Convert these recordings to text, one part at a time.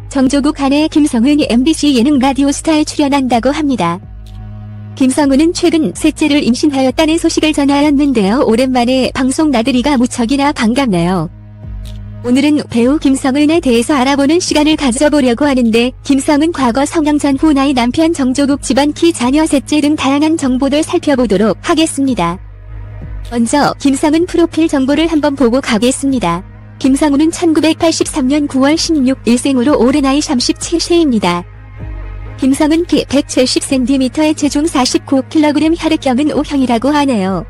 정조국 아내 김성은이 MBC 예능 라디오스타에 출연한다고 합니다. 김성은은 최근 셋째를 임신하였다는 소식을 전하였는데요. 오랜만에 방송 나들이가 무척이나 반갑네요. 오늘은 배우 김성은에 대해서 알아보는 시간을 가져보려고 하는데, 김성은 과거 성형 전후 나이, 남편 정조국, 집안 키, 자녀 셋째 등 다양한 정보들 살펴보도록 하겠습니다. 먼저 김성은 프로필 정보를 한번 보고 가겠습니다. 김성은은 1983년 9월 16일 생으로 올해 나이 37세입니다. 김성은 키 170cm에 체중 49kg, 혈액형은 O형이라고 하네요.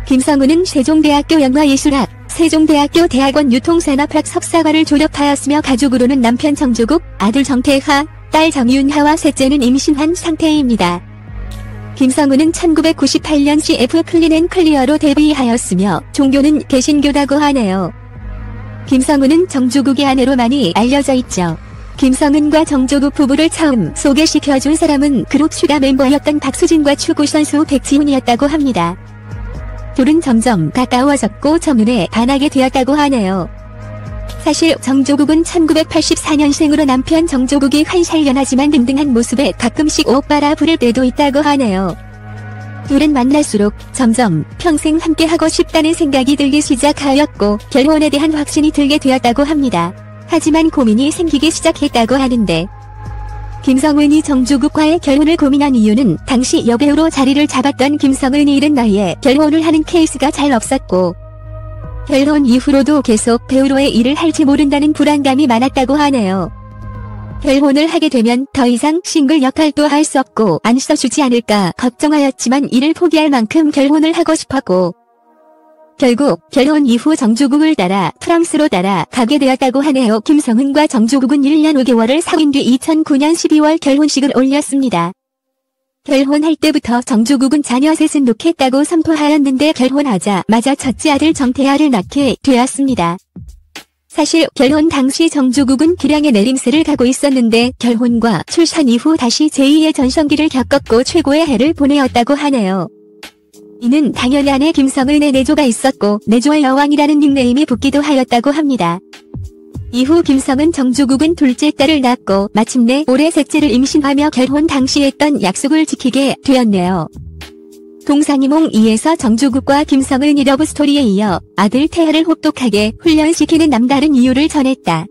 김성은은 세종대학교 영화예술학, 세종대학교 대학원 유통산업학 석사과를 졸업하였으며 가족으로는 남편 정조국, 아들 정태하, 딸 정윤하와 셋째는 임신한 상태입니다. 김성은은 1998년 CF 클린앤클리어로 데뷔하였으며 종교는 개신교라고 하네요. 김성은은 정조국의 아내로 많이 알려져 있죠. 김성은과 정조국 부부를 처음 소개시켜준 사람은 그룹 슈가 멤버였던 박수진과 축구 선수 백지훈이었다고 합니다. 둘은 점점 가까워졌고 첫눈에 반하게 되었다고 하네요. 사실 정조국은 1984년생으로 남편 정조국이 한 살 연하지만 든든한 모습에 가끔씩 오빠라 부를 때도 있다고 하네요. 둘은 만날수록 점점 평생 함께하고 싶다는 생각이 들기 시작하였고 결혼에 대한 확신이 들게 되었다고 합니다. 하지만 고민이 생기기 시작했다고 하는데, 김성은이 정조국과의 결혼을 고민한 이유는 당시 여배우로 자리를 잡았던 김성은이 이른 나이에 결혼을 하는 케이스가 잘 없었고, 결혼 이후로도 계속 배우로의 일을 할지 모른다는 불안감이 많았다고 하네요. 결혼을 하게 되면 더 이상 싱글 역할도 할 수 없고 안 써주지 않을까 걱정하였지만 이를 포기할 만큼 결혼을 하고 싶었고, 결국 결혼 이후 정조국을 따라 프랑스로 따라가게 되었다고 하네요. 김성은과 정조국은 1년 5개월을 사귄 뒤 2009년 12월 결혼식을 올렸습니다. 결혼할 때부터 정조국은 자녀 셋은 놓겠다고 선포하였는데 결혼하자마자 첫째 아들 정태하를 낳게 되었습니다. 사실 결혼 당시 정조국은 기량의 내림세를 가고 있었는데 결혼과 출산 이후 다시 제2의 전성기를 겪었고 최고의 해를 보내었다고 하네요. 이는 당연히 아내 김성은의 내조가 있었고 내조의 여왕이라는 닉네임이 붙기도 하였다고 합니다. 이후 김성은 정조국은 둘째 딸을 낳고 마침내 올해 셋째를 임신하며 결혼 당시 했던 약속을 지키게 되었네요. 동상이몽 2에서 정조국과 김성은이 러브스토리에 이어 아들 태하를 혹독하게 훈련시키는 남다른 이유를 전했다.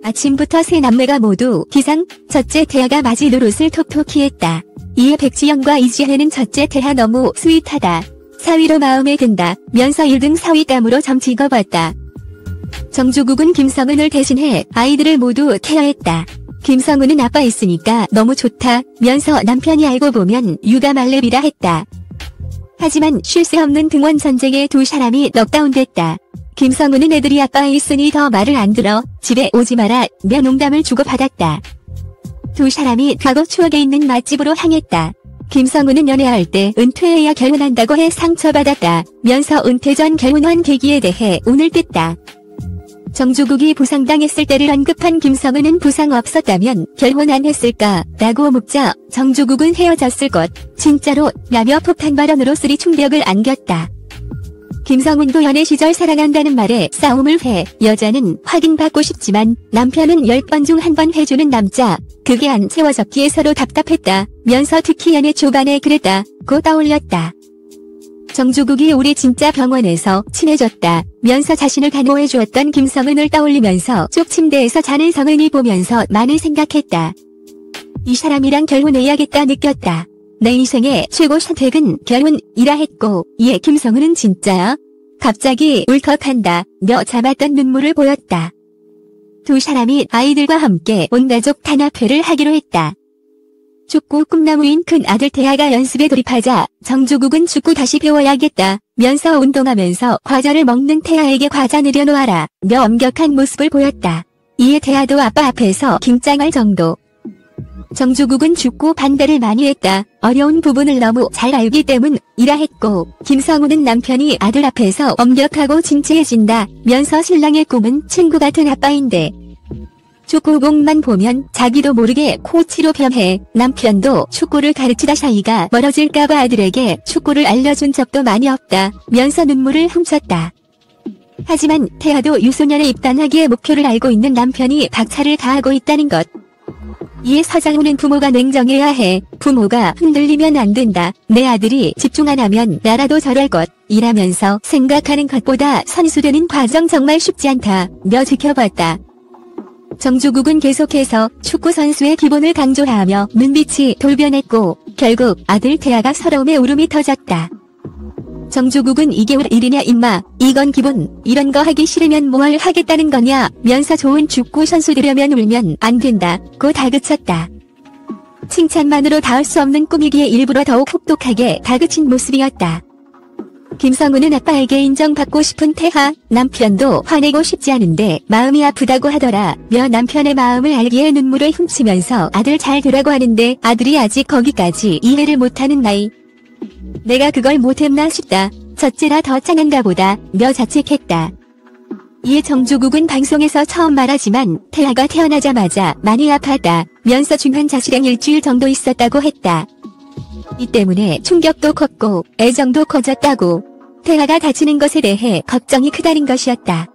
아침부터 세 남매가 모두 기상, 첫째 태하가 맞이 노릇을 톡톡히 했다. 이에 백지영과 이지혜는 첫째 태하 너무 스윗하다, 사위로 마음에 든다 면서 1등 사위감으로 점 찍어봤다. 정조국은 김성은을 대신해 아이들을 모두 케어했다. 김성은은 아빠 있으니까 너무 좋다 면서 남편이 알고 보면 육아 말렙이라 했다. 하지만 쉴 새 없는 등원 전쟁에 두 사람이 넉다운됐다. 김성은은 애들이 아빠 있으니 더 말을 안 들어 집에 오지 마라 며 농담을 주고받았다. 두 사람이 과거 추억에 있는 맛집으로 향했다. 김성은은 연애할 때 은퇴해야 결혼한다고 해 상처받았다 면서 은퇴 전 결혼한 계기에 대해 운을 뗐다. 정조국이 부상당했을 때를 언급한 김성은은 부상 없었다면 결혼 안 했을까? 라고 묻자 정조국은 헤어졌을 것, 진짜로? 라며 폭탄 발언으로 쓰리 충격을 안겼다. 김성은도 연애 시절 사랑한다는 말에 싸움을 해 여자는 확인받고 싶지만 남편은 10번 중 1번 해주는 남자, 그게 안 채워졌기에 서로 답답했다 면서 특히 연애 초반에 그랬다고 떠올렸다. 정조국이 우리 진짜 병원에서 친해졌다 면서 자신을 간호해 주었던 김성은을 떠올리면서 쪽 침대에서 자는 성은이 보면서 많이 생각했다. 이 사람이랑 결혼해야겠다 느꼈다. 내 인생의 최고 선택은 결혼이라 했고, 이에 김성은은 진짜야? 갑자기 울컥한다 며 잡았던 눈물을 보였다. 두 사람이 아이들과 함께 온 가족 단합회를 하기로 했다. 축구 꿈나무인 큰 아들 태하가 연습에 돌입하자 정조국은 축구 다시 배워야겠다 면서 운동하면서 과자를 먹는 태하에게 과자 내려놓아라 며 엄격한 모습을 보였다. 이에 태하도 아빠 앞에서 긴장할 정도. 정조국은 축구 반대를 많이 했다. 어려운 부분을 너무 잘 알기 때문이라 했고, 김성은은 남편이 아들 앞에서 엄격하고 진지해진다 면서 신랑의 꿈은 친구 같은 아빠인데 축구공만 보면 자기도 모르게 코치로 변해 남편도 축구를 가르치다 사이가 멀어질까봐 아들에게 축구를 알려준 적도 많이 없다 면서 눈물을 훔쳤다. 하지만 태아도 유소년에 입단하기에 목표를 알고 있는 남편이 박차를 가하고 있다는 것. 이에 서장훈은 부모가 냉정해야 해. 부모가 흔들리면 안 된다. 내 아들이 집중 안 하면 나라도 저럴 것. 이라면서 생각하는 것보다 선수되는 과정 정말 쉽지 않다. 며 지켜봤다. 정주국은 계속해서 축구 선수의 기본을 강조하며 눈빛이 돌변했고 결국 아들 태아가 서러움에 울음이 터졌다. 정주국은 이게 울 일이냐 임마. 이건 기본. 이런 거 하기 싫으면 뭘 하겠다는 거냐 면서 좋은 축구 선수 되려면 울면 안 된다. 고 다그쳤다. 칭찬만으로 닿을 수 없는 꿈이기에 일부러 더욱 혹독하게 다그친 모습이었다. 김성우는 아빠에게 인정받고 싶은 태아, 남편도 화내고 싶지 않은데 마음이 아프다고 하더라. 며 남편의 마음을 알기에 눈물을 훔치면서 아들 잘 되라고 하는데 아들이 아직 거기까지 이해를 못하는 나이. 내가 그걸 못했나 싶다. 첫째라 더 짱한가 보다. 며 자책했다. 이에 정주국은 방송에서 처음 말하지만 태아가 태어나자마자 많이 아팠다. 면서 중환 자실행 일주일 정도 있었다고 했다. 이 때문에 충격도 컸고 애정도 커졌다고. 태아가 다치는 것에 대해 걱정이 크다는 것이었다.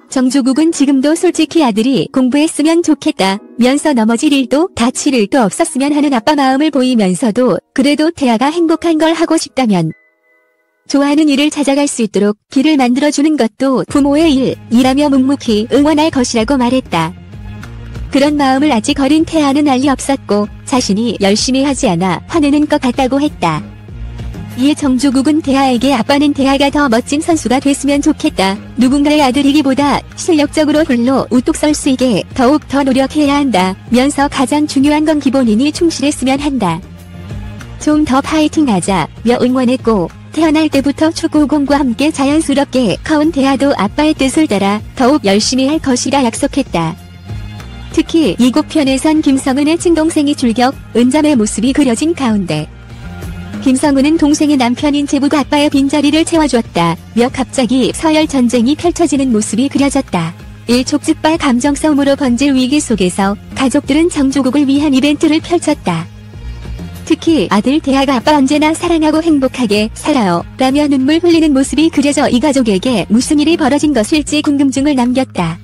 정주국은 지금도 솔직히 아들이 공부했으면 좋겠다 면서 넘어질 일도 다칠 일도 없었으면 하는 아빠 마음을 보이면서도 그래도 태아가 행복한 걸 하고 싶다면 좋아하는 일을 찾아갈 수 있도록 길을 만들어주는 것도 부모의 일이라며 묵묵히 응원할 것이라고 말했다. 그런 마음을 아직 어린 태아는 알리 없었고 자신이 열심히 하지 않아 화내는 것 같다고 했다. 이에 정주국은 태아에게 아빠는 태아가 더 멋진 선수가 됐으면 좋겠다. 누군가의 아들이기보다 실력적으로 홀로 우뚝 설 수 있게 더욱 더 노력해야 한다. 면서 가장 중요한 건 기본이니 충실했으면 한다. 좀 더 파이팅하자 며 응원했고 태어날 때부터 축구공과 함께 자연스럽게 커온 태아도 아빠의 뜻을 따라 더욱 열심히 할 것이라 약속했다. 특히 예고편에선 김성은의 친동생이 출격, 은잠의 모습이 그려진 가운데 김성은은 동생의 남편인 제부가 아빠의 빈자리를 채워줬다. 며 갑자기 서열 전쟁이 펼쳐지는 모습이 그려졌다. 일촉즉발 감정 싸움으로 번질 위기 속에서 가족들은 정주국을 위한 이벤트를 펼쳤다. 특히 아들 태아가 아빠 언제나 사랑하고 행복하게 살아요 라며 눈물 흘리는 모습이 그려져 이 가족에게 무슨 일이 벌어진 것일지 궁금증을 남겼다.